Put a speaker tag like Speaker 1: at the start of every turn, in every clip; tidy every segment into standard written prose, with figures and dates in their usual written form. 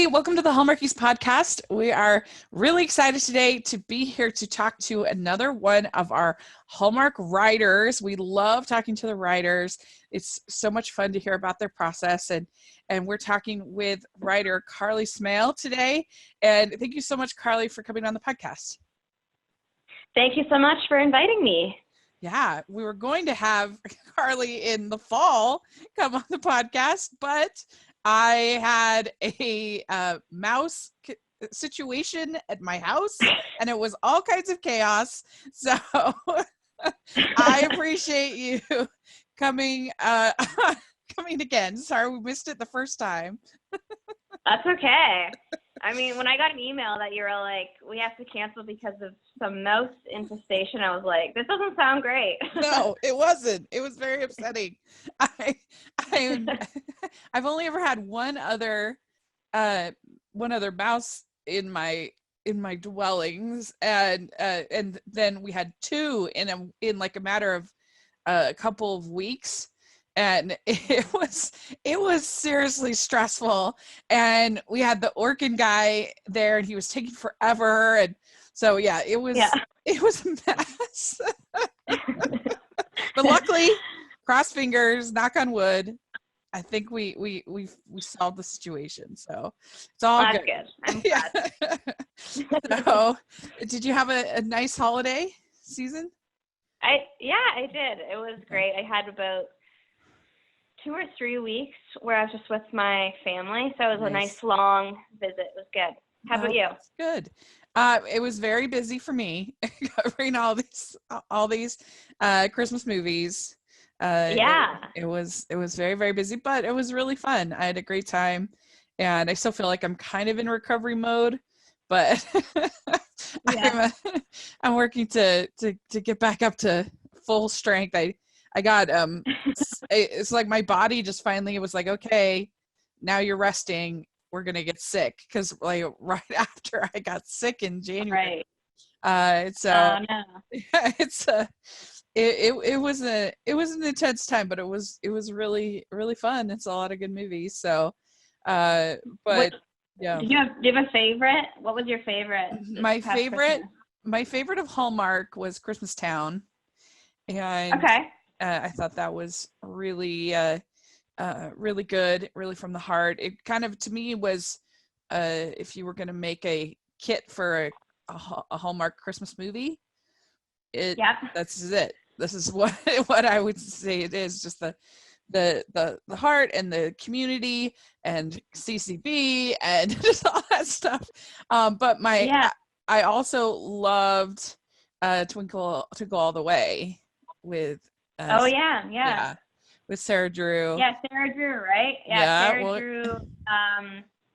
Speaker 1: everybody. Welcome to the Hallmarkies podcast. We are really excited today to be here to talk to another one of our Hallmark writers. We love talking to the writers. It's so much fun to hear about their process. And we're talking with writer Carley Smale today. And thank you so much, Carley, for coming on the podcast.
Speaker 2: Thank you so much for inviting me.
Speaker 1: Yeah, we were going to have Carley in the fall come on the podcast, but I had a mouse situation at my house, and it was all kinds of chaos. So I appreciate you coming coming again. Sorry we missed it the first time.
Speaker 2: That's okay. I mean, when I got an email that you were like, we have to cancel because of some mouse infestation, I was like, this doesn't sound great.
Speaker 1: No, it wasn't. It was very upsetting. I've only ever had one other mouse in my dwellings, and then we had two in like a matter of a couple of weeks. And it was seriously stressful, and we had the Orkin guy there, and he was taking forever, and so it was a mess. But luckily, cross fingers, knock on wood, I think we solved the situation, so it's all
Speaker 2: That's
Speaker 1: good.
Speaker 2: I'm glad.
Speaker 1: So, did you have a nice holiday season?
Speaker 2: I did. It was great. I had about 2 or 3 weeks where I was just with my family. So it was a nice long visit. It was good. How about you?
Speaker 1: Good. It was very busy for me covering all these Christmas movies. It was very, very busy, but it was really fun. I had a great time, and I still feel like I'm kind of in recovery mode, but I'm working to get back up to full strength. I got it's like my body just finally was like, okay, now you're resting, we're gonna get sick, because like right after I got sick in January. It was an intense time, but it was really, really fun. It's a lot of good movies. So yeah.
Speaker 2: Do you have a favorite? What was your favorite?
Speaker 1: My favorite of Hallmark was Christmas Town, and I thought that was really really good, really from the heart. It kind of, to me, was if you were going to make a kit for a Hallmark Christmas movie, that's it. This is what I would say it is. Just the heart and the community and CCB and just all that stuff. But I also loved Twinkle All the Way with with Sarah Drew.
Speaker 2: Yeah, Sarah Drew, right? Sarah Drew.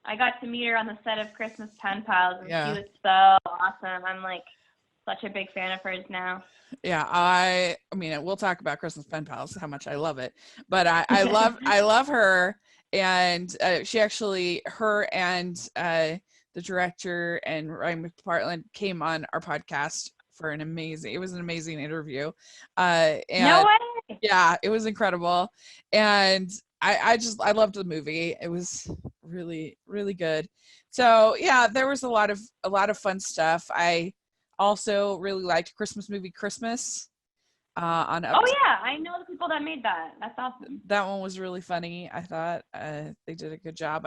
Speaker 2: I got to meet her on the set of Christmas Pen Pals, and she was so awesome. I'm like such a big fan of hers now.
Speaker 1: Yeah, I mean, we'll talk about Christmas Pen Pals, how much I love it, but I love her, and she actually, her and the director and Ryan McPartland came on our podcast for an amazing interview. And
Speaker 2: no way.
Speaker 1: Yeah, it was incredible, and I loved the movie. It was really, really good. So yeah, there was a lot of fun stuff. I also really liked Christmas movie Christmas. I know the people that made that. That's awesome. That one was really funny. I thought they did a good job.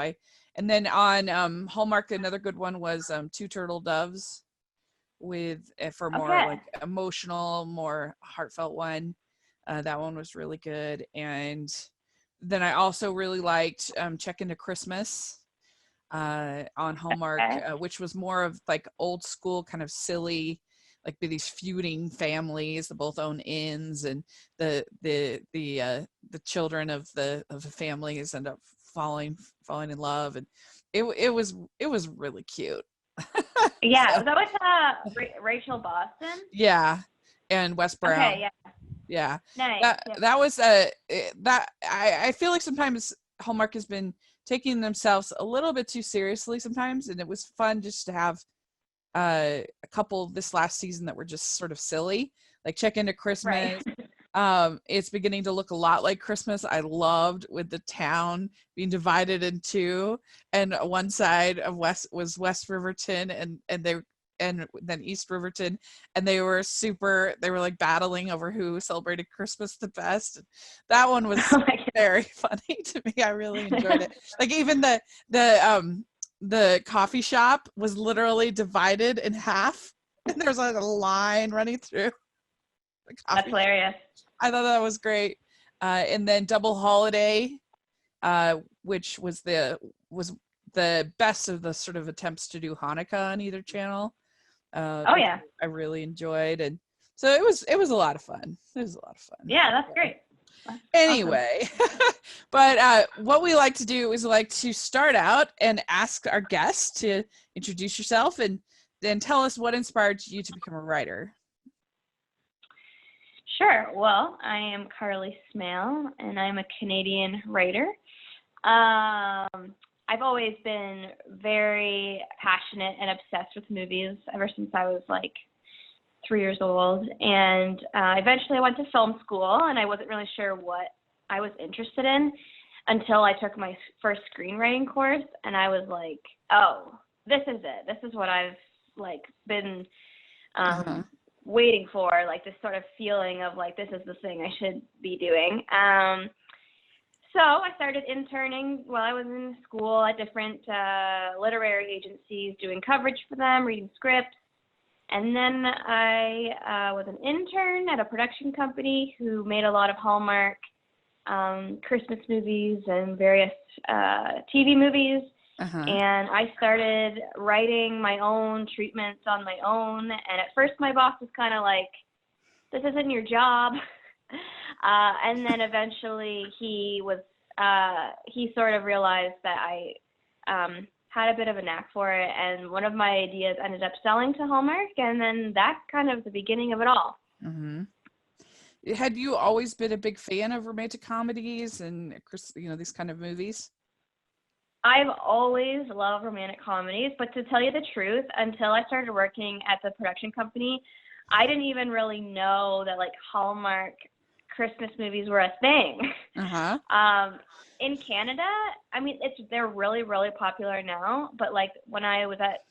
Speaker 1: And then on Hallmark, another good one was Two Turtle Doves, with for more like emotional, more heartfelt one. That one was really good. And then I also really liked Check Into Christmas on Hallmark, which was more of like old school, kind of silly, like these feuding families that both own inns, and the children of the families end up falling in love, and it was really cute.
Speaker 2: Yeah, was that with Rachel Boston?
Speaker 1: Yeah, and Wes Brown.
Speaker 2: Okay, yeah.
Speaker 1: Yeah.
Speaker 2: Nice.
Speaker 1: That was I feel like sometimes Hallmark has been taking themselves a little bit too seriously sometimes, and it was fun just to have a couple this last season that were just sort of silly, like Check Into Christmas, It's beginning to look a lot like Christmas. I loved with the town being divided in two, and one side of West Riverton, and then East Riverton, and they were like battling over who celebrated Christmas the best. That one was very funny to me. I really enjoyed it. Like even the coffee shop was literally divided in half, and there's like a line running through the coffee.
Speaker 2: That's hilarious.
Speaker 1: I thought that was great. And then Double Holiday, which was the best of the sort of attempts to do Hanukkah on either channel. I really enjoyed, and so it was a lot of fun. It was a lot of fun.
Speaker 2: Yeah, that's great. That's
Speaker 1: anyway, awesome. But what we like to do is we like to start out and ask our guests to introduce yourself and then tell us what inspired you to become a writer.
Speaker 2: Sure. Well, I am Carley Smale, and I'm a Canadian writer. I've always been very passionate and obsessed with movies ever since I was like 3 years old. And eventually I went to film school, and I wasn't really sure what I was interested in until I took my first screenwriting course. And I was like, oh, this is it. This is what I've like been waiting for, like this sort of feeling of like, this is the thing I should be doing. So I started interning while I was in school at different literary agencies, doing coverage for them, reading scripts. And then I was an intern at a production company who made a lot of Hallmark Christmas movies and various TV movies. And I started writing my own treatments on my own. And at first my boss was kind of like, this isn't your job. And then eventually he sort of realized that I had a bit of a knack for it. And one of my ideas ended up selling to Hallmark. And then that's kind of the beginning of it all.
Speaker 1: Mm-hmm. Had you always been a big fan of romantic comedies and, these kind of movies?
Speaker 2: I've always loved romantic comedies, but to tell you the truth, until I started working at the production company, I didn't even really know that like Hallmark Christmas movies were a thing. In Canada, I mean, they're really, really popular now, but like when I was at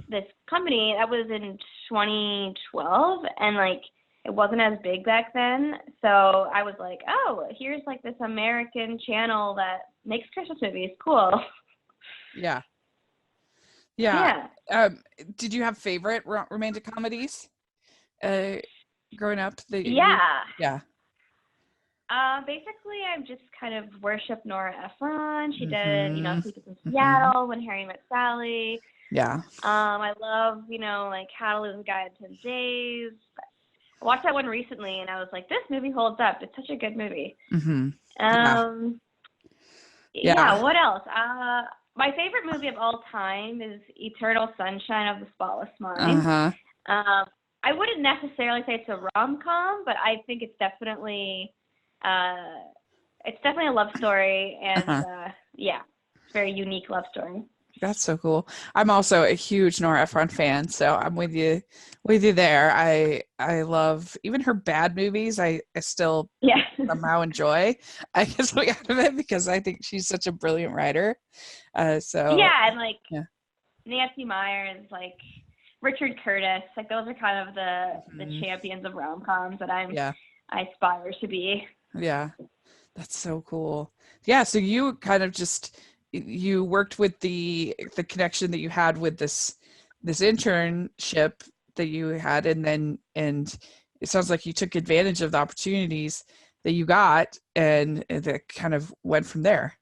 Speaker 2: this company, that was in 2012, and like it wasn't as big back then. So I was like, oh, here's like this American channel that makes Christmas movies. Cool.
Speaker 1: Yeah. Did you have favorite romantic comedies growing up?
Speaker 2: Basically, I've just kind of worshipped Nora Ephron. She did, Sleepless in Seattle, When Harry Met Sally.
Speaker 1: Yeah.
Speaker 2: I love, like How to Lose a Guy in 10 Days. I watched that one recently, and I was like, this movie holds up. It's such a good movie. What else? My favorite movie of all time is Eternal Sunshine of the Spotless Mind. I wouldn't necessarily say it's a rom-com, but I think it's definitely a love story, and it's a very unique love story.
Speaker 1: That's so cool. I'm also a huge Nora Ephron fan, so I'm with you there. I love even her bad movies. I still somehow enjoy. I guess out of it because I think she's such a brilliant writer. And
Speaker 2: Nancy Meyers, like Richard Curtis, like those are kind of the champions of rom-coms that I aspire to be.
Speaker 1: Yeah, that's so cool. Yeah, so you kind of you worked with the connection that you had with this internship that you had, and it sounds like you took advantage of the opportunities that you got, and that kind of went from there.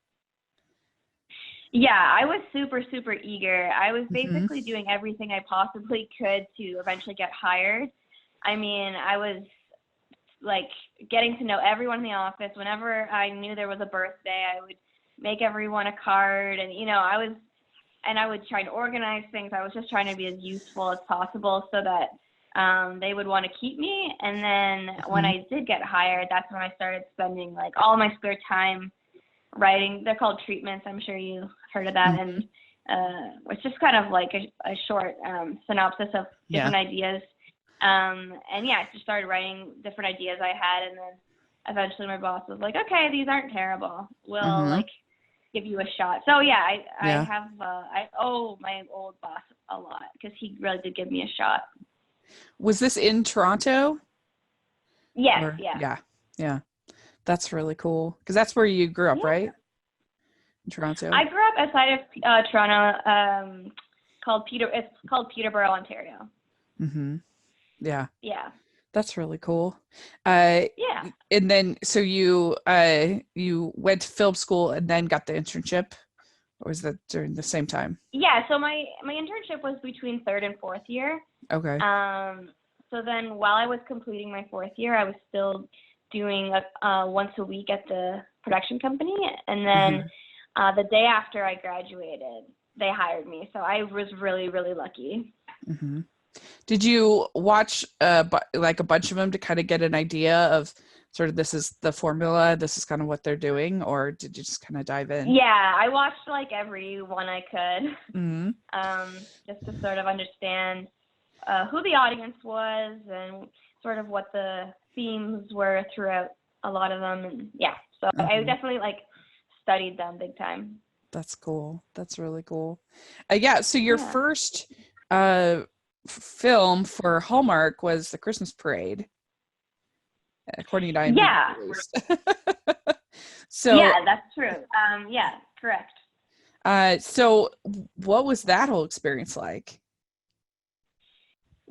Speaker 2: Yeah, I was super, super eager. I was basically doing everything I possibly could to eventually get hired. I mean, I was like getting to know everyone in the office. Whenever I knew there was a birthday, I would make everyone a card, and I would try to organize things. I was just trying to be as useful as possible so that they would want to keep me. And then when I did get hired, that's when I started spending like all my spare time writing. They're called treatments. I'm sure you heard of that. And it's just kind of like a short synopsis of different ideas. And yeah, I just started writing different ideas I had, and then eventually my boss was like, okay, these aren't terrible. We'll like give you a shot. So yeah, I owe my old boss a lot because he really did give me a shot.
Speaker 1: Was this in Toronto?
Speaker 2: Yes,
Speaker 1: Yeah. That's really cool because that's where you grew up,
Speaker 2: yeah.
Speaker 1: right? In Toronto.
Speaker 2: I grew up outside of Toronto, it's called Peterborough, Ontario.
Speaker 1: Yeah.
Speaker 2: Yeah.
Speaker 1: That's really cool.
Speaker 2: Yeah.
Speaker 1: And then so you went to film school and then got the internship, or was that during the same time?
Speaker 2: Yeah. So my internship was between third and fourth year.
Speaker 1: Okay.
Speaker 2: So then while I was completing my fourth year, I was still doing once a week at the production company, and then the day after I graduated, they hired me. So I was really, really lucky.
Speaker 1: Did you watch like a bunch of them to kind of get an idea of sort of this is the formula, this is kind of what they're doing, or did you just kind of dive in?
Speaker 2: Yeah, I watched like every one I could, just to sort of understand who the audience was and sort of what the themes were throughout a lot of them. And yeah, so I definitely like studied them big time.
Speaker 1: That's cool. That's really cool. Yeah. So your first film for Hallmark was The Christmas Parade, according to IMDb.
Speaker 2: Yeah.
Speaker 1: So
Speaker 2: yeah, that's true. Yeah, correct.
Speaker 1: So what was that whole experience like?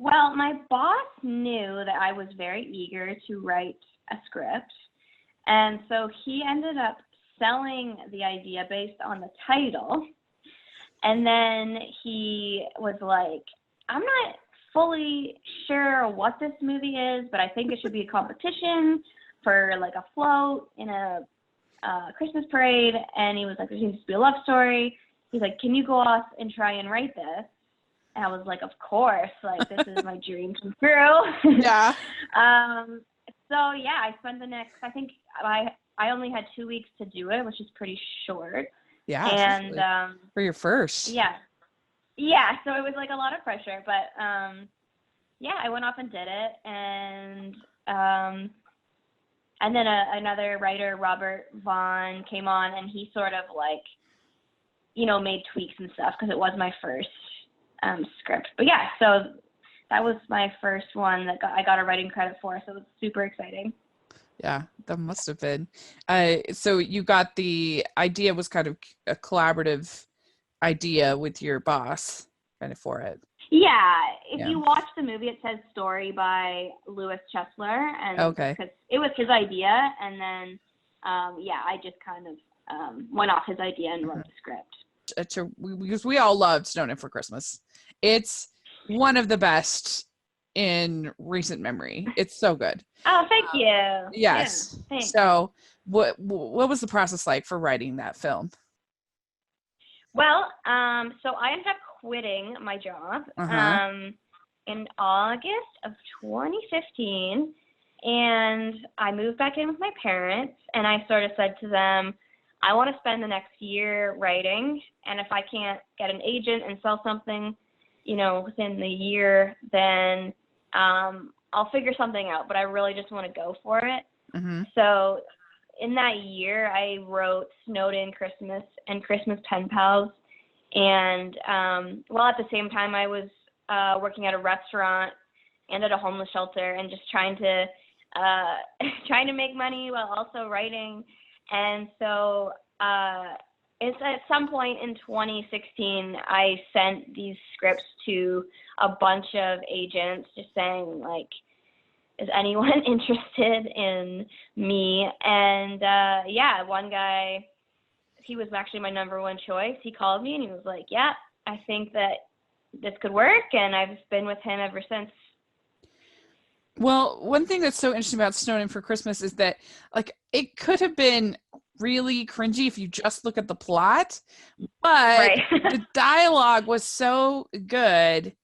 Speaker 2: Well, my boss knew that I was very eager to write a script, and so he ended up selling the idea based on the title. And then he was like, I'm not fully sure what this movie is, but I think it should be a competition for like a float in a Christmas parade. And he was like, there seems to be a love story. He's like, can you go off and try and write this? And I was like, of course, like this is my dream come true.
Speaker 1: Yeah.
Speaker 2: So yeah, I spent the next, I think I only had 2 weeks to do it, which is pretty short.
Speaker 1: Yeah.
Speaker 2: And
Speaker 1: for your first.
Speaker 2: Yeah. Yeah. So it was like a lot of pressure, but yeah, I went off and did it, and then another writer, Robert Vaughn, came on, and he sort of like, made tweaks and stuff because it was my first script. But yeah, so that was my first one that I got a writing credit for, so it was super exciting.
Speaker 1: Yeah, that must have been. So you got the idea was kind of a collaborative idea with your boss kind of for it.
Speaker 2: Yeah, if you watch the movie, it says story by Louis Chesler, and because it was his idea, and then I just kind of went off his idea and wrote the script.
Speaker 1: Because we all loved Snowden for Christmas. It's one of the best in recent memory. It's so good.
Speaker 2: Oh, thank you.
Speaker 1: Yes. Yeah, thanks. So what was the process like for writing that film?
Speaker 2: Well, so I ended up quitting my job in August of 2015, and I moved back in with my parents, and I sort of said to them, I want to spend the next year writing, and if I can't get an agent and sell something, within the year, then I'll figure something out, but I really just want to go for it. So in that year, I wrote Snowden, Christmas, and Christmas Pen Pals. And while at the same time, I was working at a restaurant and at a homeless shelter, and just trying to make money while also writing. And so it's at some point in 2016, I sent these scripts to a bunch of agents, just saying like, is anyone interested in me? And one guy, he was actually my number one choice. He called me and he was like, yeah, I think that this could work. And I've been with him ever since.
Speaker 1: Well, one thing that's so interesting about Snowden for Christmas is that like it could have been really cringy if you just look at the plot, but the dialogue was so good.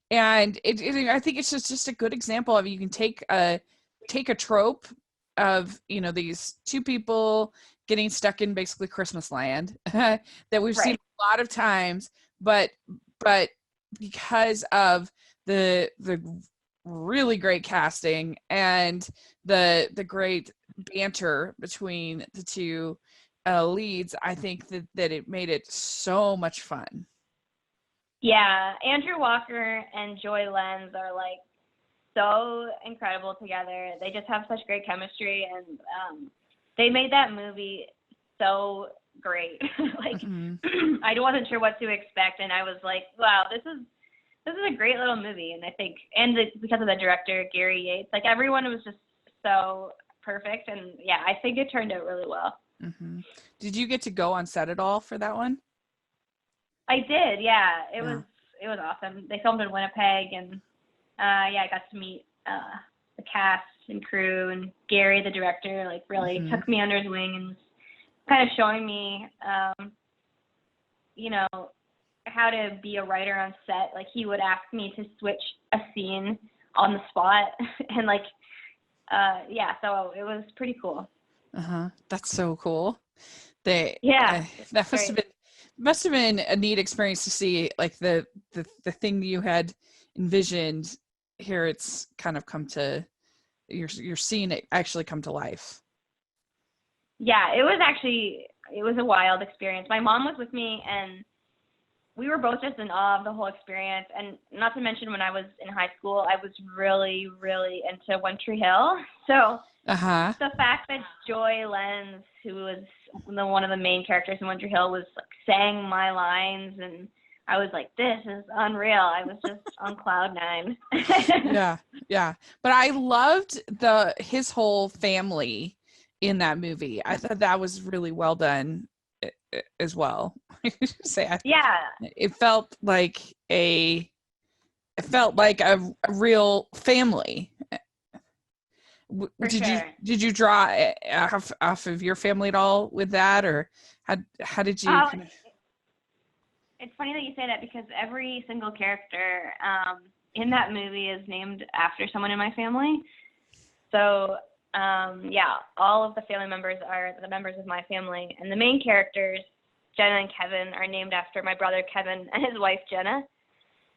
Speaker 1: And I think it's just a good example of you can take a trope of these two people getting stuck in basically Christmas land that we've seen a lot of times, but because of the really great casting and the great banter between the two leads. I think that it made it so much fun.
Speaker 2: Yeah, Andrew Walker and Joy Lenz are like so incredible together. They just have such great chemistry, and they made that movie so great. Like I wasn't sure what to expect, and I was like, wow, this is a great little movie. And I think, because of the director Gary Yates, like everyone was just so perfect, and yeah, I think it turned out really well.
Speaker 1: Did you get to go on set at all for that one?
Speaker 2: I did, yeah. It was awesome. They filmed in Winnipeg, and I got to meet the cast and crew, and Gary, the director, like really took me under his wing and was kind of showing me, how to be a writer on set. Like he would ask me to switch a scene on the spot, and so it was pretty cool.
Speaker 1: That's so cool. That must have been a neat experience to see, like the thing that you had envisioned here. It's kind of come to, you're seeing it actually come to life.
Speaker 2: Yeah, it was a wild experience. My mom was with me, and we were both just in awe of the whole experience. And not to mention, when I was in high school, I was really, really into One Tree Hill. So the fact that Joy Lenz, who was one of the main characters in One Tree Hill, was like sang my lines, and I was like, this is unreal. I was just on cloud nine.
Speaker 1: Yeah. But I loved his whole family in that movie. I thought that was really well done as well. It felt like a real family. Did you draw off of your family at all with that, or how did you
Speaker 2: It's funny that you say that, because every single character in that movie is named after someone in my family. So all of the family members are the members of my family, and the main characters, Jenna and Kevin, are named after my brother Kevin and his wife Jenna.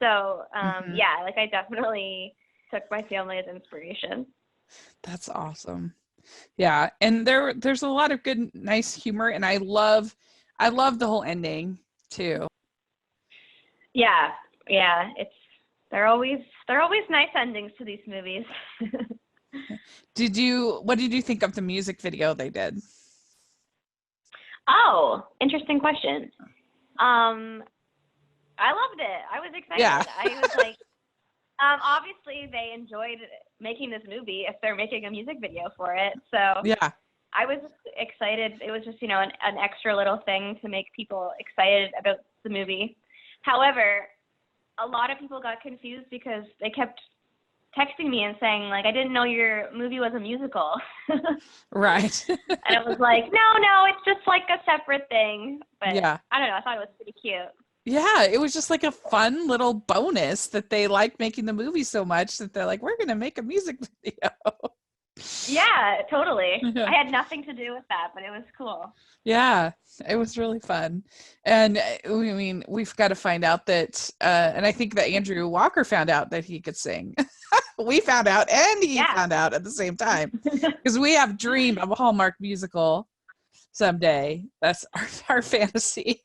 Speaker 2: So I definitely took my family as inspiration.
Speaker 1: That's awesome. Yeah, and there's a lot of good, nice humor, and I love the whole ending too.
Speaker 2: Yeah, they're always nice endings to these movies.
Speaker 1: What did you think of the music video they did?
Speaker 2: Oh, interesting question. I loved it. I was excited.
Speaker 1: Yeah.
Speaker 2: I was like, obviously they enjoyed making this movie if they're making a music video for it. So
Speaker 1: yeah,
Speaker 2: I was excited. It was just, an extra little thing to make people excited about the movie. However, a lot of people got confused because they kept texting me and saying, like, I didn't know your movie was a musical.
Speaker 1: Right.
Speaker 2: And it was like, no, it's just like a separate thing. But
Speaker 1: yeah,
Speaker 2: I don't know. I thought it was pretty cute.
Speaker 1: Yeah, it was just like a fun little bonus that they liked making the movie so much that they're like, we're going to make a music video.
Speaker 2: Yeah, totally. I had nothing to do with that, but it was cool.
Speaker 1: Yeah, it was really fun. And I mean, we've got to find out that, and I think that Andrew Walker found out that he could sing. We found out, and he found out at the same time, because we have dreamed of a Hallmark musical someday. That's our fantasy.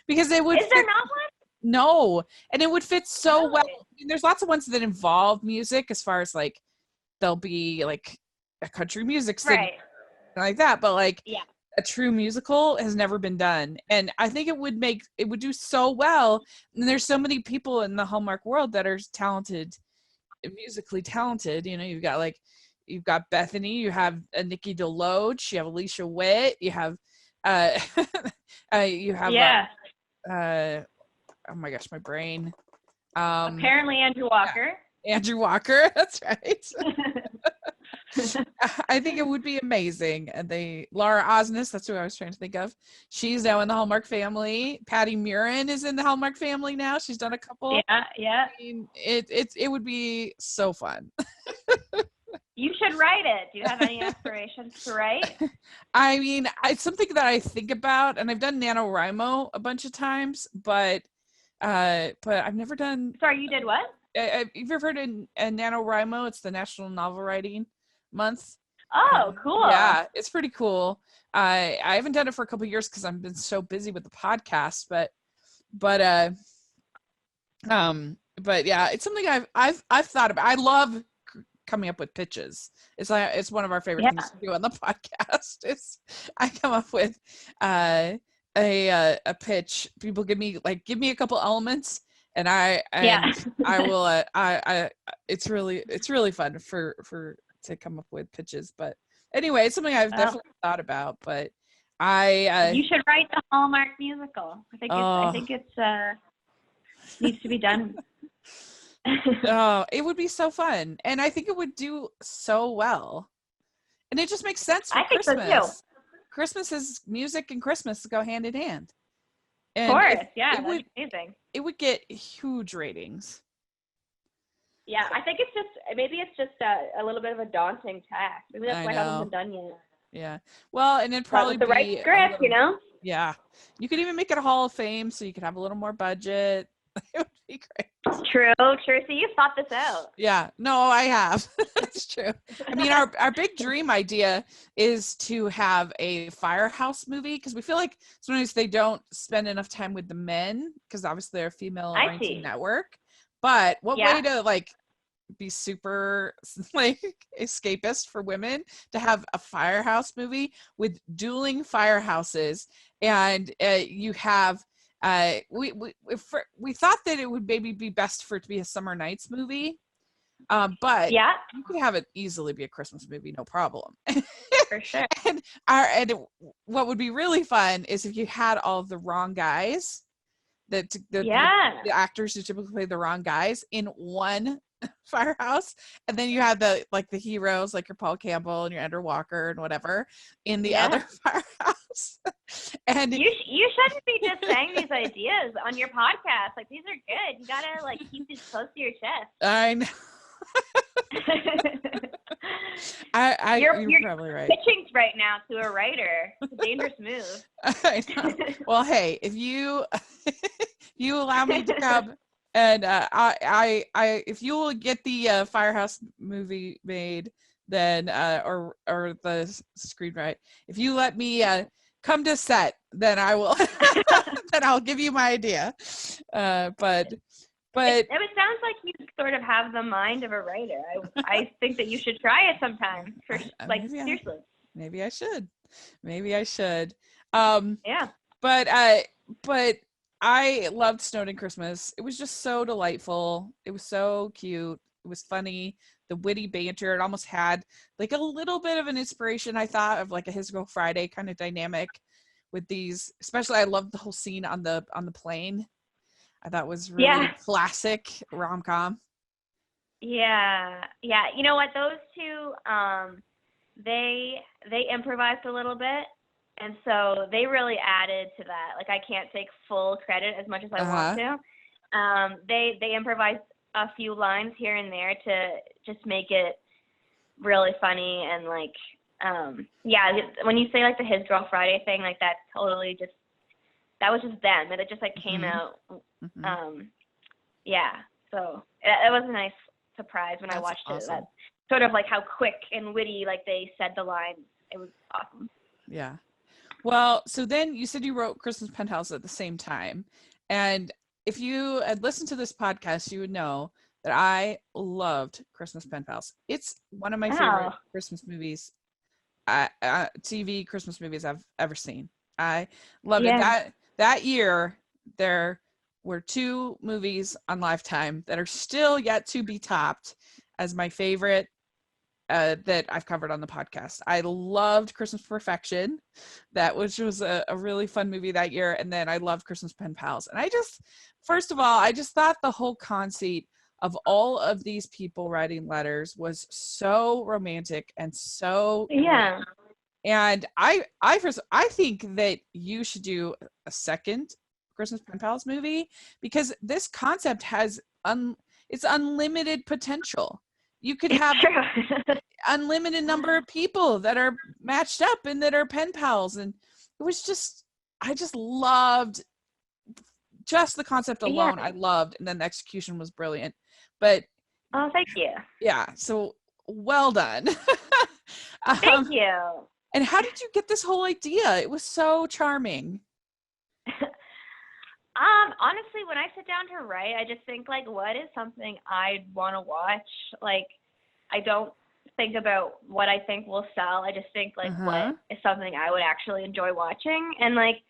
Speaker 1: Because it would.
Speaker 2: Is there not one?
Speaker 1: No, and it would fit so well. I mean, there's lots of ones that involve music, as far as like there'll be like a country music thing like that, but like a true musical has never been done, and I think it would do so well. And there's so many people in the Hallmark world that are talented, musically talented. You've got Bethany, you have Nikki DeLoach, you have Alicia Witt, you have oh my gosh, my brain.
Speaker 2: Apparently Andrew Walker.
Speaker 1: Yeah. Andrew Walker, that's right. I think it would be amazing. And Laura Osnes, that's who I was trying to think of. She's now in the Hallmark family. Patty Murin is in the Hallmark family now. She's done a couple.
Speaker 2: Yeah.
Speaker 1: I mean, it would be so fun.
Speaker 2: You should write it. Do you have any aspirations to write?
Speaker 1: I mean, it's something that I think about, and I've done NaNoWriMo a bunch of times, but I've never done.
Speaker 2: Sorry, you did what?
Speaker 1: Have you ever heard of NaNoWriMo? It's the National Novel Writing Month.
Speaker 2: Oh, cool.
Speaker 1: Yeah, it's pretty cool. I haven't done it for a couple of years because I've been so busy with the podcast, but yeah, it's something I've thought about. I love coming up with pitches. It's one of our favorite things to do on the podcast. Is I come up with a pitch. People give me a couple elements, and I will it's really fun for to come up with pitches. But anyway, it's something I've definitely thought about. But
Speaker 2: you should write the Hallmark musical. I think it's needs to be done.
Speaker 1: Oh, it would be so fun, and I think it would do so well, and it just makes sense for Christmas.
Speaker 2: Think so too.
Speaker 1: Christmas is music, and Christmas go hand in hand. And
Speaker 2: of course, that's amazing.
Speaker 1: It would get huge ratings.
Speaker 2: Yeah, I think maybe it's just a little bit of a daunting task. Maybe that's why it hasn't been done yet.
Speaker 1: Yeah, well, and it'd probably
Speaker 2: be the right script,
Speaker 1: Yeah, you could even make it a Hall of Fame, so you could have a little more budget. It would be great.
Speaker 2: True. So you thought this out.
Speaker 1: Yeah, no, I have. That's true. I mean, our big dream idea is to have a Firehouse movie, because we feel like sometimes they don't spend enough time with the men, because obviously they're a female-oriented network. But what way to be super escapist for women to have a Firehouse movie with dueling firehouses, and you have. We thought that it would maybe be best for it to be a Summer Nights movie, but you could have it easily be a Christmas movie, no problem.
Speaker 2: For sure.
Speaker 1: and what would be really fun is if you had all of the wrong guys, the actors who typically play the wrong guys in one Firehouse, and then you had the heroes like your Paul Campbell and your Andrew Walker and whatever in the other Firehouse. And
Speaker 2: you shouldn't be just saying these ideas on your podcast. These are good. You gotta keep these close to your chest.
Speaker 1: I know. You're probably right.
Speaker 2: Pitching right now to a writer. It's a dangerous move.
Speaker 1: I know. Well, hey, if you allow me to come. And if you will get the Firehouse movie made, then or the screenwrite, if you let me come to set, then I will. Then I'll give you my idea. But it
Speaker 2: sounds like you sort of have the mind of a writer. I think that you should try it sometime. Seriously.
Speaker 1: Maybe I should.
Speaker 2: Yeah.
Speaker 1: But I loved Snowden Christmas. It was just so delightful. It was so cute. It was funny. The witty banter. It almost had a little bit of an inspiration, I thought, of a His Girl Friday kind of dynamic with these. Especially, I loved the whole scene on the plane. I thought was really classic rom-com.
Speaker 2: Yeah. You know what? Those two, they improvised a little bit. And so they really added to that. I can't take full credit as much as I want to. They improvised a few lines here and there to just make it really funny. And when you say the His Girl Friday thing, that's totally that was just them. And it just came out.
Speaker 1: Mm-hmm.
Speaker 2: So it was a nice surprise when I watched
Speaker 1: awesome.
Speaker 2: It. That sort of how quick and witty they said the lines. It was awesome.
Speaker 1: Yeah. Well, so then you said you wrote Christmas Penthouse at the same time. And if you had listened to this podcast, you would know that I loved Christmas Penthouse. It's one of my favorite Christmas movies, TV Christmas movies I've ever seen. I loved it. That year, there were 2 movies on Lifetime that are still yet to be topped as my favorite that I've covered on the podcast. I loved Christmas Perfection, which was a really fun movie that year. And then I loved Christmas Pen Pals. And first of all, I just thought the whole conceit of all of these people writing letters was so romantic and so great. And I think that you should do a second Christmas Pen Pals movie, because this concept has it's unlimited potential. You could have unlimited number of people that are matched up and that are pen pals. And it was I just loved just the concept alone. I loved, and then the execution was brilliant. But
Speaker 2: Oh, thank you.
Speaker 1: yeah, so well done.
Speaker 2: Thank you.
Speaker 1: And how did you get this whole idea? It was so charming.
Speaker 2: Honestly, when I sit down to write, I just think like, what is something I'd want to watch? Like, I don't think about what I think will sell. I just think like, what is something I would actually enjoy watching? And like,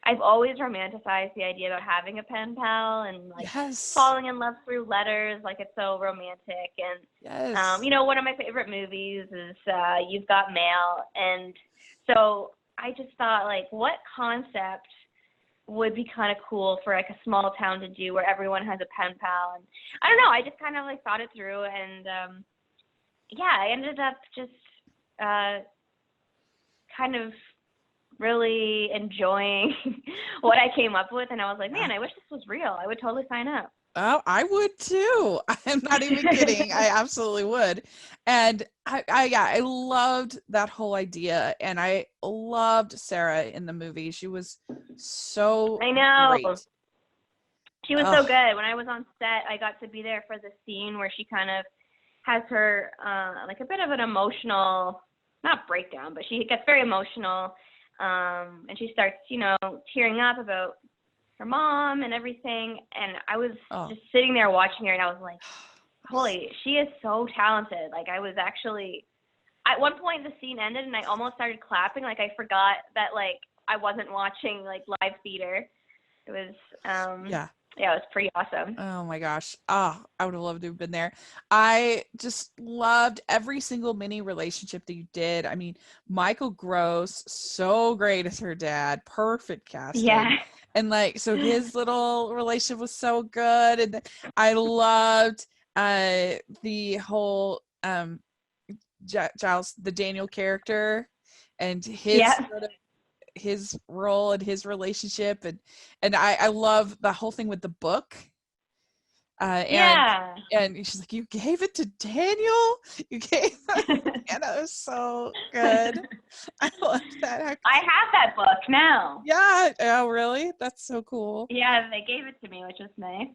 Speaker 2: I've always romanticized the idea about having a pen pal and like falling in love through letters. Like, it's so romantic. And you know, one of my favorite movies is You've Got Mail. And so I just thought, like, what concept would be kind of cool for like a small town to do where everyone has a pen pal? And I don't know, I just kind of like thought it through, and yeah, I ended up just kind of really enjoying what I came up with, and I was like, man, I wish this was real. I would totally sign up.
Speaker 1: Oh, I would too. I'm not even kidding. I absolutely would. And I loved that whole idea, and I loved Sarah in the movie. She was so
Speaker 2: I know.
Speaker 1: great.
Speaker 2: She was so good. When I was on set, I got to be there for the scene where she kind of has her like a bit of an emotional, not breakdown, but she gets very emotional, and she starts, you know, tearing up about her mom and everything. And I was just sitting there watching her, and I was like, holy, she is so talented. Like, I was actually, at one point the scene ended and I almost started clapping. Like, I forgot that like I wasn't watching like live theater. It was it was pretty awesome.
Speaker 1: Oh my gosh. I would have loved to have been there. I just loved every single mini relationship that you did. I mean, Michael Gross, so great as her dad. Perfect casting.
Speaker 2: Yeah.
Speaker 1: And like, so his little relationship was so good. And I loved the whole Giles, the Daniel character, and his sort of his role and his relationship, and I love the whole thing with the book. And she's like, you gave it to Daniel? You gave it? And it was so good. I love that.
Speaker 2: I have that book now.
Speaker 1: Yeah. Oh, really? That's so cool.
Speaker 2: Yeah, they gave it to me, which was nice.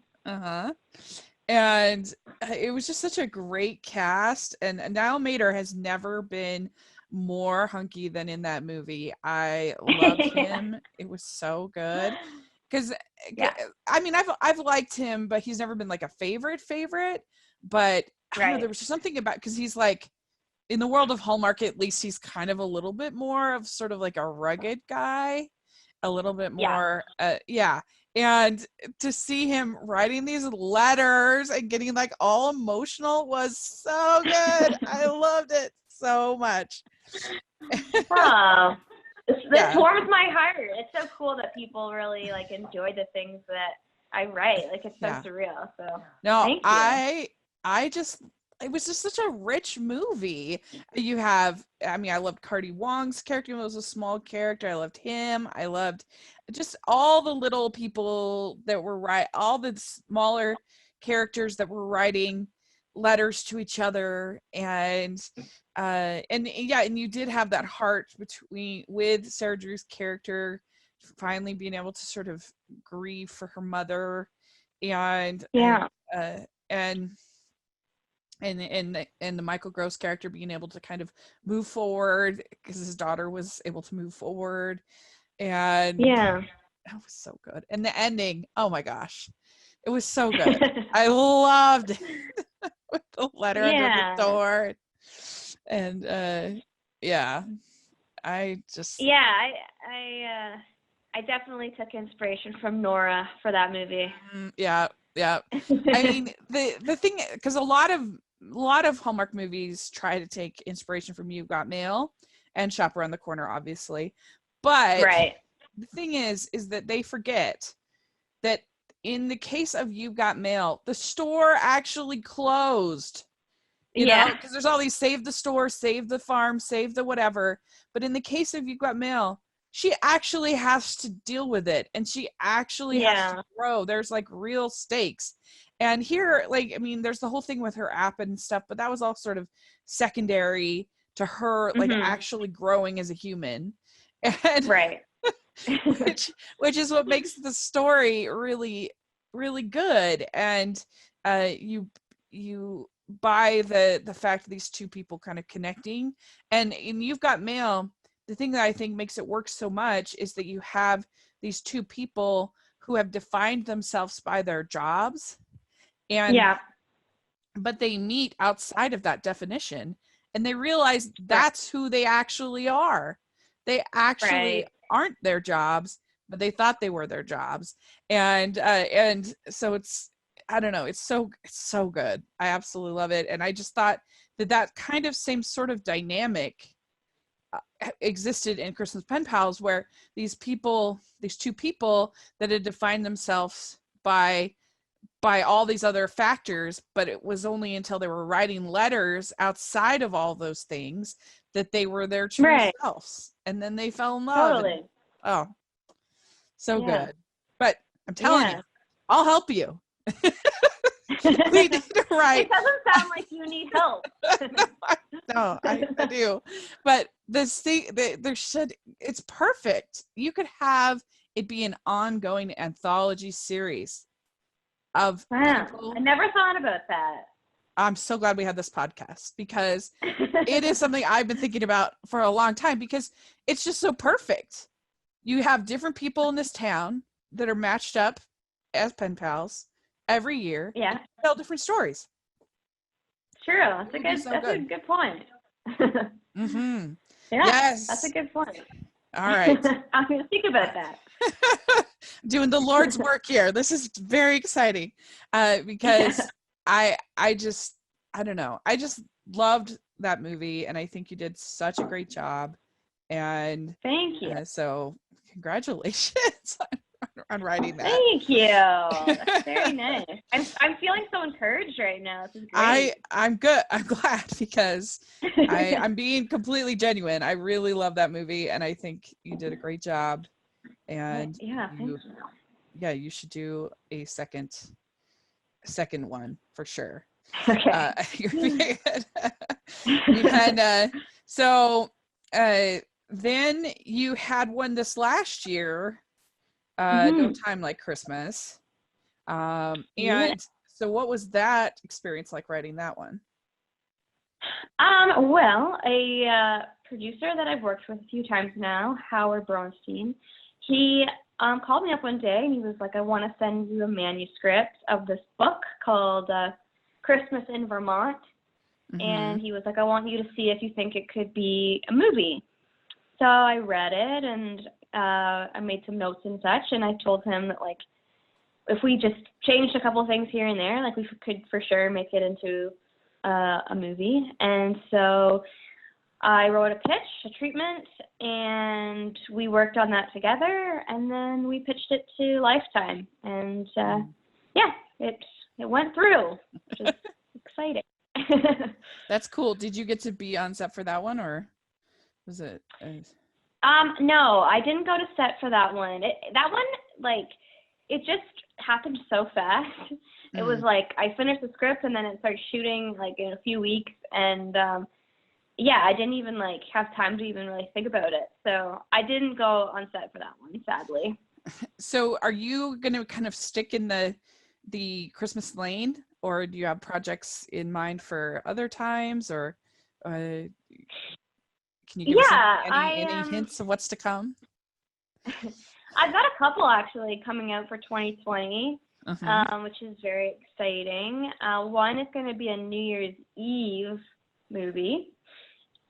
Speaker 1: And it was just such a great cast. And Niall Mater has never been more hunky than in that movie. I loved him. It was so good. Because I mean, I've liked him, but he's never been like a favorite. But I don't know, there was just something about, because he's like, in the world of Hallmark, at least he's kind of a little bit more of sort of like a rugged guy, a little bit more, And to see him writing these letters and getting like all emotional was so good. I loved it so much.
Speaker 2: Oh, this warms my heart. It's so cool that people really like enjoy the things that I write. Like, it's so surreal. So
Speaker 1: no,
Speaker 2: thank you.
Speaker 1: I just, it was just such a rich movie. You have, I mean, I loved Cardi Wong's character. It was a small character. I loved him. I loved just all the little people that were all the smaller characters that were writing letters to each other, and you did have that heart with Sarah Drew's character finally being able to sort of grieve for her mother, and the Michael Gross character being able to kind of move forward because his daughter was able to move forward, and that was so good. And the ending, oh my gosh, it was so good. I loved it. With the letter under the door, and
Speaker 2: I definitely took inspiration from Nora for that movie.
Speaker 1: I mean, the thing, because a lot of Hallmark movies try to take inspiration from You've Got Mail and Shop Around the Corner, obviously, but the thing is that they forget that in the case of You've Got Mail, the store actually closed. You know, because there's all these save the store, save the farm, save the whatever. But in the case of You've Got Mail, she actually has to deal with it, and she actually has to grow. There's like real stakes. And here, like, I mean, there's the whole thing with her app and stuff, but that was all sort of secondary to her, like actually growing as a human. And which is what makes the story really, really good. And you you by the fact that these two people kind of connecting, and You've Got Mail, the thing that I think makes it work so much is that you have these two people who have defined themselves by their jobs, and but they meet outside of that definition, and they realize that's who they actually are. They actually aren't their jobs, but they thought they were their jobs. And so it's, I don't know, it's so good. I absolutely love it. And I just thought that kind of same sort of dynamic existed in Christmas Pen Pals, where these two people that had defined themselves by all these other factors, but it was only until they were writing letters outside of all those things that they were their true selves, and then they fell in love.
Speaker 2: Totally.
Speaker 1: Good. But I'm telling you, I'll help you. We need to write.
Speaker 2: It doesn't sound like you need help.
Speaker 1: No, I do. But it's perfect. You could have it be an ongoing anthology series of people.
Speaker 2: I never thought about that.
Speaker 1: I'm so glad we had this podcast, because it is something I've been thinking about for a long time, because it's just so perfect. You have different people in this town that are matched up as pen pals every year.
Speaker 2: Yeah.
Speaker 1: Tell different stories.
Speaker 2: True. That's a good point.
Speaker 1: Mm-hmm.
Speaker 2: Yeah.
Speaker 1: Yes.
Speaker 2: That's a good point.
Speaker 1: All right.
Speaker 2: I'm going to think about that.
Speaker 1: Doing the Lord's work here. This is very exciting, because I don't know. I just loved that movie, and I think you did such a great job. And
Speaker 2: thank you.
Speaker 1: So congratulations on writing that.
Speaker 2: Thank you. That's very nice. I'm feeling so encouraged right now. This is great.
Speaker 1: I'm good. I'm glad, because I'm being completely genuine. I really love that movie, and I think you did a great job. And you should do a second one for sure.
Speaker 2: Okay.
Speaker 1: And then you had one this last year, No Time Like Christmas. And so what was that experience like writing that one?
Speaker 2: Well, a producer that I've worked with a few times now, Howard Bronstein, he called me up one day and he was like, I want to send you a manuscript of this book called Christmas in Vermont. Mm-hmm. And he was like, I want you to see if you think it could be a movie. So I read it, and I made some notes and such, and I told him that, like, if we just changed a couple of things here and there, like, we could for sure make it into a movie. And so I wrote a pitch, a treatment, and we worked on that together, and then we pitched it to Lifetime. And it went through, which is exciting.
Speaker 1: That's cool. Did you get to be on set for that one, or was it?
Speaker 2: No, I didn't go to set for that one. That one, like, it just happened so fast. It was like I finished the script and then it started shooting like in a few weeks, and I didn't even like have time to even really think about it. So I didn't go on set for that one, sadly.
Speaker 1: So are you going to kind of stick in the Christmas lane, or do you have projects in mind for other times, or can you give us any hints of what's to come?
Speaker 2: I've got a couple actually coming out for 2020, which is very exciting. One is going to be a New Year's Eve movie,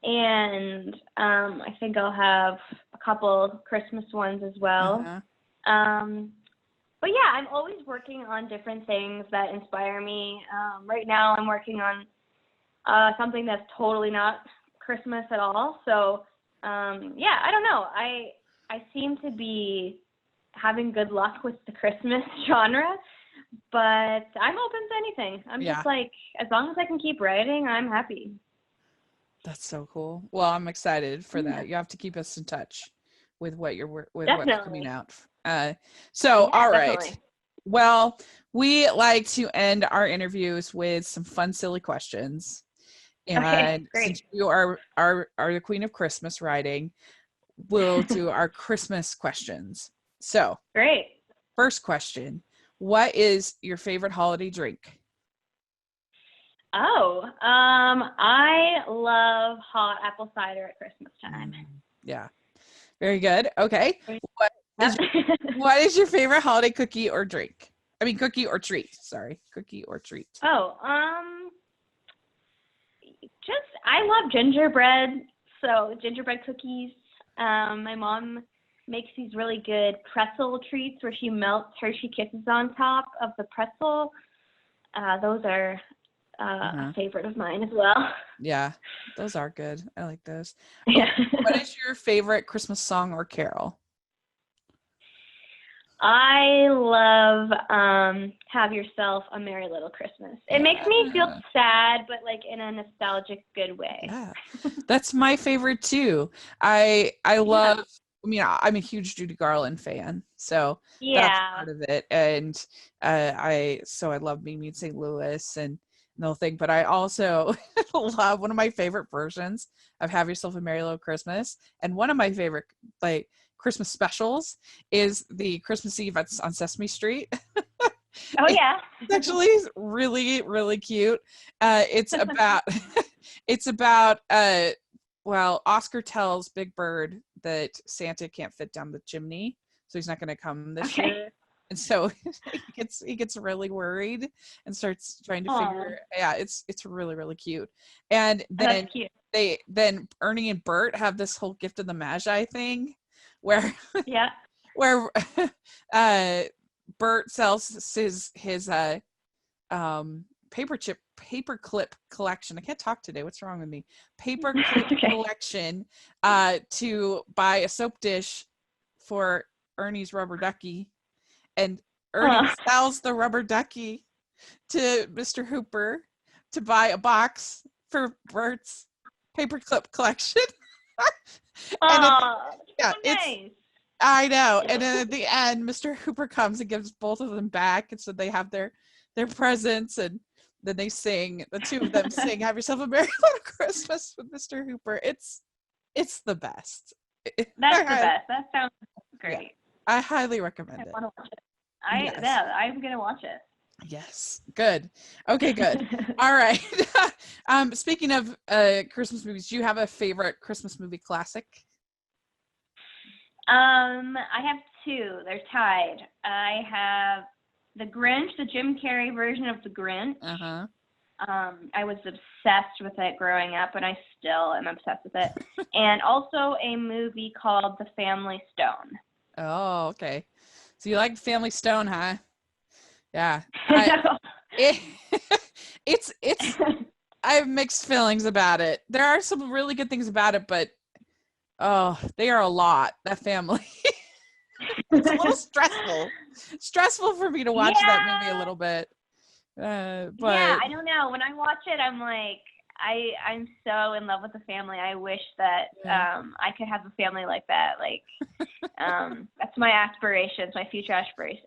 Speaker 2: and I think I'll have a couple Christmas ones as well. But yeah, I'm always working on different things that inspire me. Right now I'm working on something that's totally not Christmas at all. So I don't know. I seem to be having good luck with the Christmas genre, but I'm open to anything. I'm just like, as long as I can keep writing, I'm happy. That's
Speaker 1: so cool. Well, I'm excited for that. You have to keep us in touch with what what's coming out. All right.
Speaker 2: Definitely.
Speaker 1: Well, we like to end our interviews with some fun, silly questions. And since you are the queen of Christmas writing, we'll do our Christmas questions. So,
Speaker 2: great.
Speaker 1: First question: what is your favorite holiday drink?
Speaker 2: Oh, I love hot apple cider at Christmas time.
Speaker 1: Yeah. Very good. Okay. What is
Speaker 2: Yep.
Speaker 1: what is your favorite holiday cookie or drink? I mean, cookie or treat. Sorry, cookie or treat.
Speaker 2: Oh, just I love gingerbread. So gingerbread cookies. My mom makes these really good pretzel treats where she melts Hershey Kisses on top of the pretzel. Those are a favorite of mine as well.
Speaker 1: Yeah, those are good. I like those.
Speaker 2: Yeah.
Speaker 1: Okay, what is your favorite Christmas song or carol?
Speaker 2: I love Have Yourself a Merry Little Christmas. It makes me feel sad, but like in a nostalgic good way.
Speaker 1: Yeah, that's my favorite too. I love. I mean, I'm a huge Judy Garland fan, so that's part of it. And I love Meet Me in St. Louis and the whole thing. But I also love one of my favorite versions of Have Yourself a Merry Little Christmas, and one of my favorite like Christmas specials is the Christmas Eve on Sesame Street.
Speaker 2: Oh yeah,
Speaker 1: it's actually really, really cute. It's about well, Oscar tells Big Bird that Santa can't fit down the chimney, so he's not going to come this year. And so he gets really worried and starts trying to figure. Yeah, it's really, really cute. And then then Ernie and Bert have this whole gift of the Magi thing, where where Bert sells his paperclip collection. I can't talk today. What's wrong with me? Paperclip collection to buy a soap dish for Ernie's rubber ducky, and Ernie sells the rubber ducky to Mr. Hooper to buy a box for Bert's paperclip collection.
Speaker 2: Nice.
Speaker 1: I know. And then at the end, Mr. Hooper comes and gives both of them back, and so they have their presents, and then they sing. The two of them sing "Have Yourself a Merry Little Christmas" with Mr. Hooper. It's the best.
Speaker 2: That's the best. That sounds great. Yeah,
Speaker 1: I highly recommend it.
Speaker 2: I want to watch it. I'm gonna watch it.
Speaker 1: Yes. Good. Okay, good. All right. Speaking of Christmas movies, do you have a favorite Christmas movie classic?
Speaker 2: I have two. They're tied. I have The Grinch, the Jim Carrey version of The Grinch. I was obsessed with it growing up, and I still am obsessed with it. And also a movie called The Family Stone.
Speaker 1: Oh, okay. So you like Family Stone, huh? Yeah. It's I have mixed feelings about it. There are some really good things about it, but they are a lot, that family. It's a little stressful for me to watch that movie a little bit. But
Speaker 2: yeah, I don't know. When I watch it, I'm like, I'm so in love with the family. I wish that I could have a family like that. Like, that's my aspirations, my future aspirations.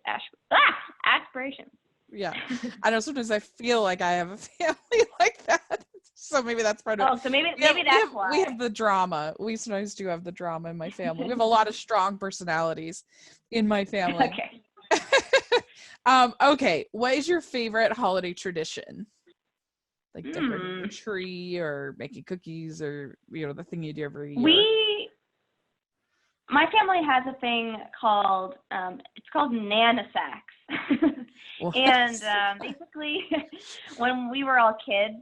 Speaker 1: Yeah, I know. Sometimes I feel like I have a family like that. So maybe that's part of.
Speaker 2: Oh, so maybe that's why
Speaker 1: we have the drama. We sometimes do have the drama in my family. We have a lot of strong personalities in my family.
Speaker 2: Okay.
Speaker 1: Okay. What is your favorite holiday tradition? Like decorating the tree or making cookies, or the thing you do every year.
Speaker 2: My family has a thing called it's called Nanna Facts. And basically when we were all kids,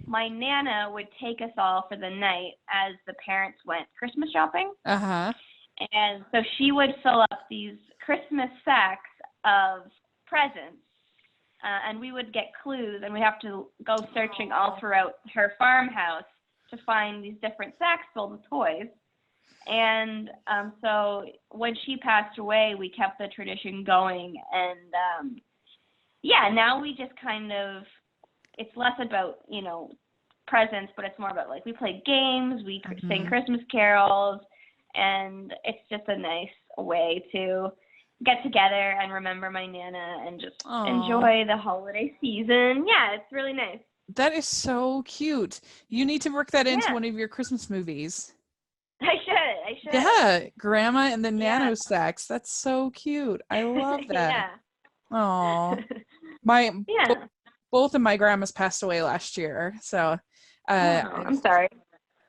Speaker 2: my Nana would take us all for the night as the parents went Christmas shopping. And so she would fill up these Christmas sacks of presents. And we would get clues, and we'd have to go searching all throughout her farmhouse to find these different sacks filled with toys. And so when she passed away, we kept the tradition going. And now we just kind of, it's less about, presents, but it's more about like we play games, we sing Christmas carols, and it's just a nice way to get together and remember my Nana and just enjoy the holiday season. Yeah, it's really nice.
Speaker 1: That is so cute. You need to work that into one of your Christmas movies.
Speaker 2: I should.
Speaker 1: Yeah, Grandma and the Nano Sacks. That's so cute. I love that.
Speaker 2: Yeah.
Speaker 1: Aw. both of my grandmas passed away last year. So
Speaker 2: I'm sorry.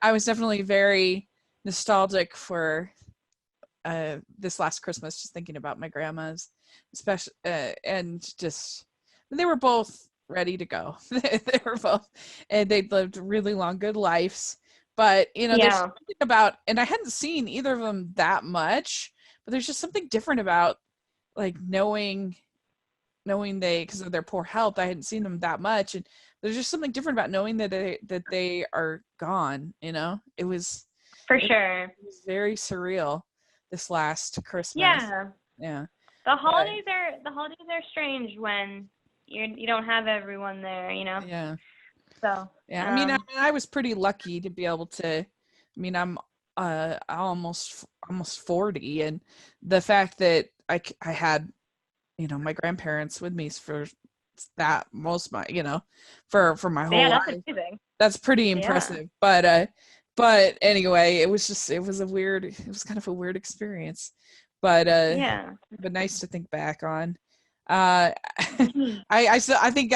Speaker 1: I was definitely very nostalgic for this last Christmas, just thinking about my grandmas, especially, and just they were both ready to go. They were both, and they'd lived really long, good lives. But there's something about, and I hadn't seen either of them that much, but there's just something different about like knowing they, because of their poor health, I hadn't seen them that much, and there's just something different about knowing that they are gone. It was
Speaker 2: for sure.
Speaker 1: It was very surreal this last Christmas. Yeah.
Speaker 2: The holidays are strange when you don't have everyone there.
Speaker 1: Yeah.
Speaker 2: So
Speaker 1: yeah, I mean, I was pretty lucky to be able to. I mean, I'm almost 40, and the fact that I had my grandparents with me for that most my for my whole
Speaker 2: that's
Speaker 1: life.
Speaker 2: amazing.
Speaker 1: That's pretty impressive. But anyway, it was kind of a weird experience, but nice to think back on. I think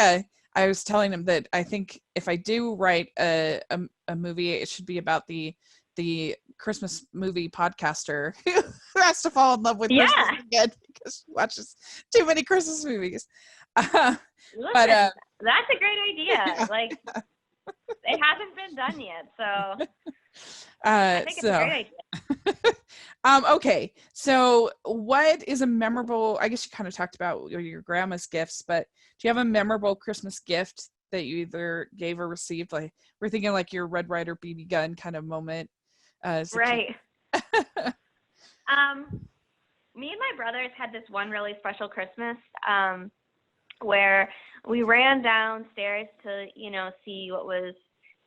Speaker 1: I was telling him that I think if I do write a movie, it should be about the Christmas movie podcaster who has to fall in love with Christmas again because she watches too many Christmas movies.
Speaker 2: Listen, that's a great idea.
Speaker 1: Yeah.
Speaker 2: Like, it hasn't been done yet, so I think it's a great idea.
Speaker 1: Okay, so what is a memorable, I guess you kind of talked about your grandma's gifts, but do you have a memorable Christmas gift that you either gave or received? Like, we're thinking like your Red Ryder BB gun kind of moment.
Speaker 2: Right. Me and my brothers had this one really special Christmas where we ran downstairs to see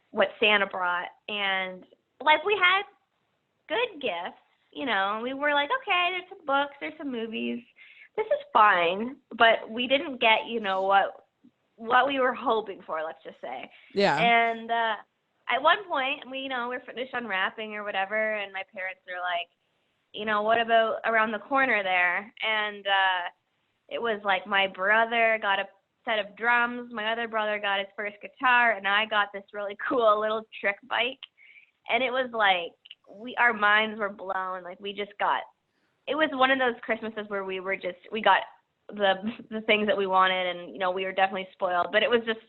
Speaker 2: what Santa brought, and like we had good gifts. We were like, okay, there's some books, there's some movies, this is fine, but we didn't get what we were hoping for, let's just say.
Speaker 1: Yeah.
Speaker 2: And at one point, we're finished unwrapping or whatever, and my parents are like, what about around the corner there? And it was like my brother got a set of drums, my other brother got his first guitar, and I got this really cool little trick bike. And it was like our minds were blown. Like it was one of those Christmases where we got the things that we wanted, and we were definitely spoiled. But it was just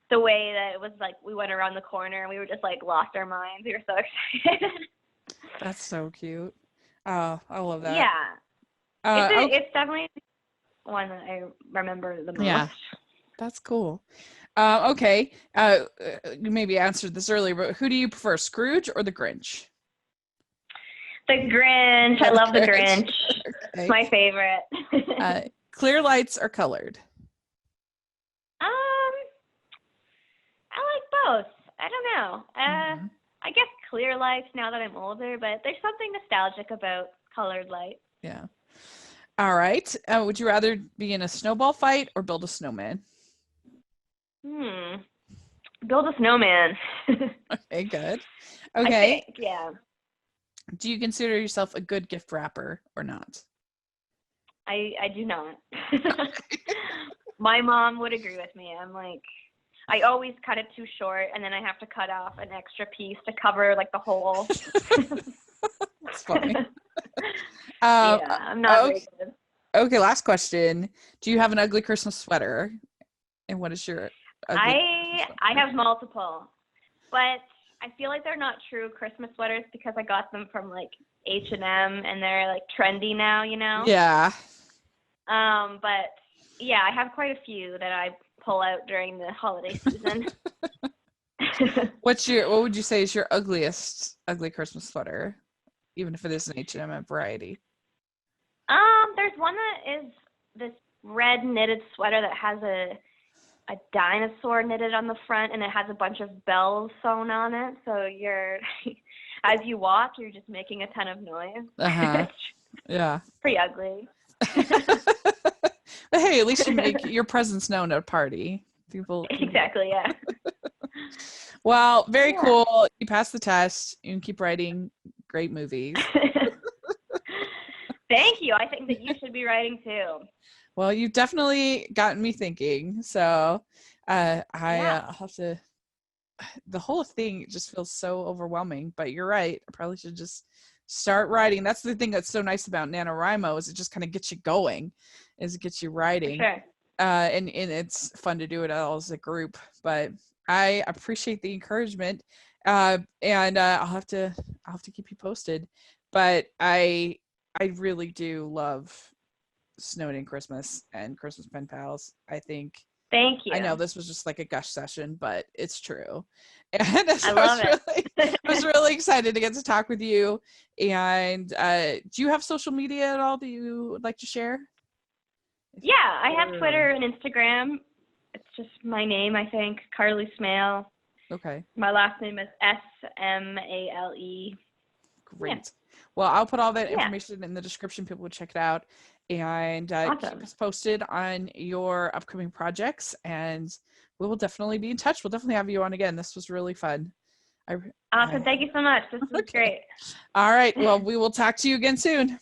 Speaker 2: the way that it was like we went around the corner and we were just like lost our minds. We were so excited.
Speaker 1: That's so cute. Oh, I love that.
Speaker 2: Yeah. It's definitely one that I remember the most.
Speaker 1: Yeah, that's cool. Okay. You maybe answered this earlier, but who do you prefer, Scrooge or the Grinch?
Speaker 2: The Grinch. I love the Grinch.
Speaker 1: Okay.
Speaker 2: My favorite.
Speaker 1: Clear lights or colored?
Speaker 2: I like both. I don't know. I guess clear lights now that I'm older, but there's something nostalgic about colored light.
Speaker 1: Yeah. All right. Would you rather be in a snowball fight or build a snowman?
Speaker 2: Build a snowman.
Speaker 1: Okay, good. Okay.
Speaker 2: Yeah.
Speaker 1: Do you consider yourself a good gift wrapper or not?
Speaker 2: I do not. My mom would agree with me. I'm like, I always cut it too short, and then I have to cut off an extra piece to cover like the hole.
Speaker 1: That's funny.
Speaker 2: I'm not very good.
Speaker 1: Okay, last question. Do you have an ugly Christmas sweater? And what is your
Speaker 2: I have multiple, but I feel like they're not true Christmas sweaters because I got them from like H&M and they're like trendy now,
Speaker 1: Yeah.
Speaker 2: But yeah, I have quite a few that I pull out during the holiday season.
Speaker 1: What would you say is your ugliest ugly Christmas sweater, even if it is an H&M variety?
Speaker 2: There's one that is this red knitted sweater that has a dinosaur knitted on the front, and it has a bunch of bells sewn on it. So as you walk, you're just making a ton of noise.
Speaker 1: Yeah.
Speaker 2: Pretty ugly.
Speaker 1: But hey, at least you make your presence known at a party. People.
Speaker 2: Exactly. Yeah.
Speaker 1: Well, very cool. You passed the test. You can keep writing great movies.
Speaker 2: Thank you. I think that you should be writing too.
Speaker 1: Well, you've definitely gotten me thinking. So I'll have to, the whole thing just feels so overwhelming, but you're right. I probably should just start writing. That's the thing that's so nice about NaNoWriMo is it just kind of gets you going, is it gets you writing.
Speaker 2: For sure.
Speaker 1: And it's fun to do it all as a group, but I appreciate the encouragement. And I'll have to keep you posted, but I really do love Snowden Christmas and Christmas Pen Pals. I think,
Speaker 2: Thank you.
Speaker 1: I know this was just like a gush session, but it's true. And so
Speaker 2: I love
Speaker 1: it. I was really excited to get to talk with you. And do you have social media at all that you would like to share?
Speaker 2: Yeah, I have Twitter and Instagram. It's just my name, I think, Carley Smale.
Speaker 1: Okay.
Speaker 2: My last name is Smale.
Speaker 1: Great.
Speaker 2: Yeah.
Speaker 1: Well, I'll put all that information in the description. People will check it out. And
Speaker 2: Awesome.
Speaker 1: keep us posted on your upcoming projects. And we will definitely be in touch. We'll definitely have you on again. This was really fun.
Speaker 2: Awesome. Thank you so much. This was great.
Speaker 1: All right. Well, we will talk to you again soon.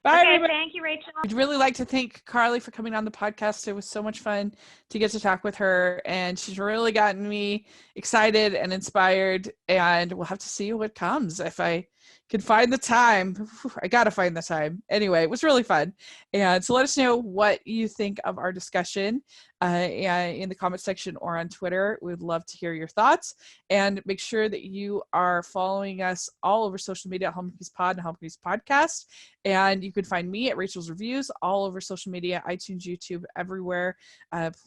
Speaker 1: Bye, everybody.
Speaker 2: Thank you, Rachel.
Speaker 1: I'd really like to thank Carley for coming on the podcast. It was so much fun to get to talk with her, and she's really gotten me excited and inspired, and we'll have to see what comes. If I can find the time, I got to find the time. Anyway, it was really fun. And so let us know what you think of our discussion in the comment section or on Twitter. We'd love to hear your thoughts, and make sure that you are following us all over social media at Hallmarkies Pod and Hallmarkies Podcast. And you can find me at Rachel's Reviews all over social media, iTunes, YouTube, everywhere.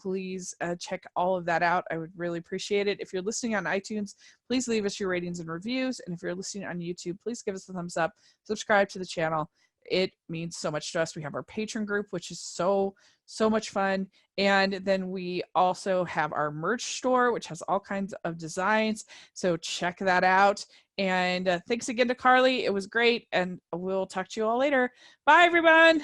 Speaker 1: Please check all of that out. I would really appreciate it. If you're listening on iTunes, please leave us your ratings and reviews. And if you're listening on YouTube, please give us a thumbs up, subscribe to the channel. It means so much to us. We have our Patreon group, which is so much fun. And then we also have our merch store, which has all kinds of designs. So check that out. And thanks again to Carley. It was great. And we'll talk to you all later. Bye, everyone.